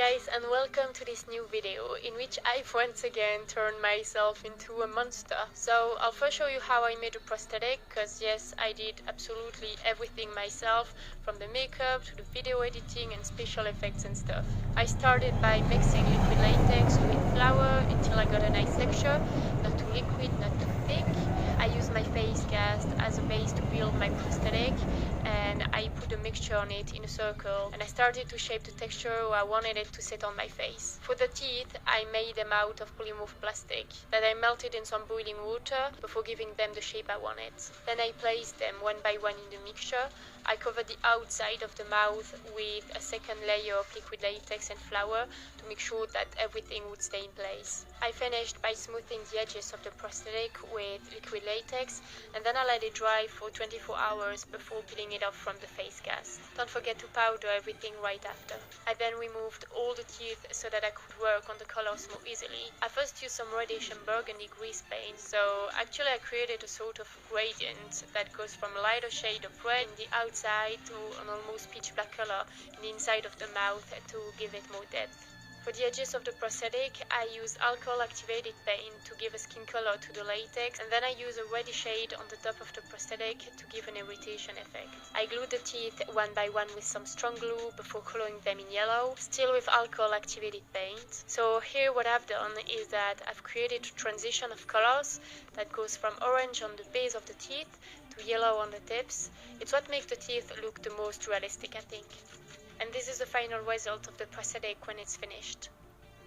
guys, and welcome to this new video in which I've once again turned myself into a monster. So I'll first show you how I made a prosthetic, because yes, I did absolutely everything myself, from the makeup to the video editing and special effects and stuff. I started by mixing liquid latex with flour until I got a nice texture, not too liquid, not too thick. I used my face cast as a base to build my prosthetic, and I put a mixture on it in a circle, and I started to shape the texture I wanted it to sit on my face. For the teeth, I made them out of polymorph plastic that I melted in some boiling water before giving them the shape I wanted. Then I placed them one by one in the mixture. I covered the outside of the mouth with a second layer of liquid latex and flour to make sure that everything would stay in place. I finished by smoothing the edges of the prosthetic with liquid latex, and then I let it dry for 24 hours before peeling it off from the face cast. Don't forget to powder everything right after. I then removed all the teeth so that I could work on the colors more easily. I first used some reddish and burgundy grease paint, so actually I created a sort of gradient that goes from a lighter shade of red in the outside to an almost pitch black color in the inside of the mouth to give it more depth. For the edges of the prosthetic, I used alcohol activated paint to give a skin color to the latex, and then I used a reddish shade on the top of the prosthetic to give an irritation effect. I glued the teeth one by one with some strong glue before coloring them in yellow, still with alcohol activated paint. So here what I've done is that I've created a transition of colors that goes from orange on the base of the teeth to yellow on the tips. It's what makes the teeth look the most realistic, I think. And this is the final result of the prosthetic when it's finished.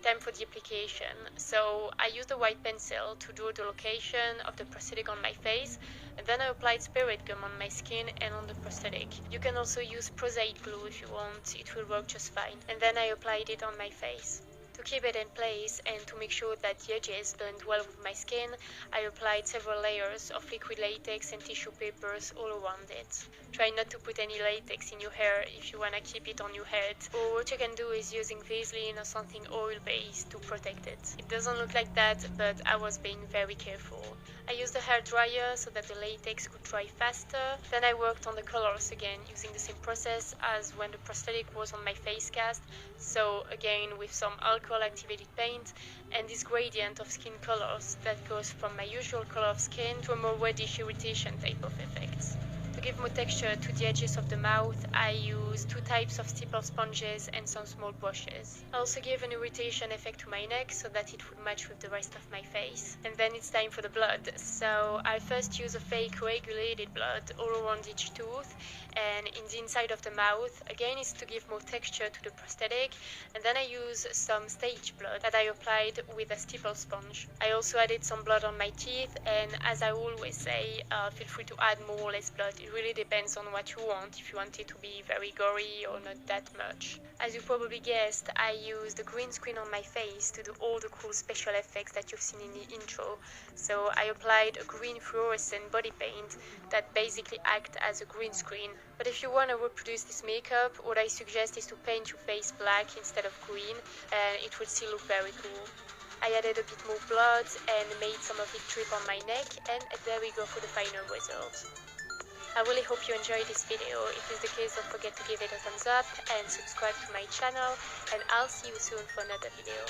Time for the application. So I used a white pencil to draw the location of the prosthetic on my face, and then I applied spirit gum on my skin and on the prosthetic. You can also use prosaic glue if you want, it will work just fine. And then I applied it on my face. To keep it in place and to make sure that the edges blend well with my skin, I applied several layers of liquid latex and tissue papers all around it. Try not to put any latex in your hair if you want to keep it on your head, or what you can do is using Vaseline or something oil-based to protect it. It doesn't look like that, but I was being very careful. I used a hair dryer so that the latex could dry faster. Then I worked on the colors again using the same process as when the prosthetic was on my face cast, so again with some alcohol activated paint and this gradient of skin colors that goes from my usual color of skin to a more reddish irritation type of effect. To give more texture to the edges of the mouth, I used two types of stipple sponges and some small brushes. I also gave an irritation effect to my neck so that it would match with the rest of my face. And then it's time for the blood. So I first use a fake coagulated blood all around each tooth and in the inside of the mouth. Again, it's to give more texture to the prosthetic. And then I use some stage blood that I applied with a stipple sponge. I also added some blood on my teeth, and as I always say, feel free to add more or less blood. It really depends on what you want, if you want it to be very gory or not that much. As you probably guessed, I used the green screen on my face to do all the cool special effects that you've seen in the intro. So I applied a green fluorescent body paint that basically acts as a green screen. But if you want to reproduce this makeup, what I suggest is to paint your face black instead of green, and it will still look very cool. I added a bit more blood and made some of it drip on my neck, and there we go for the final result. I really hope you enjoyed this video. If it's the case, don't forget to give it a thumbs up and subscribe to my channel, and I'll see you soon for another video.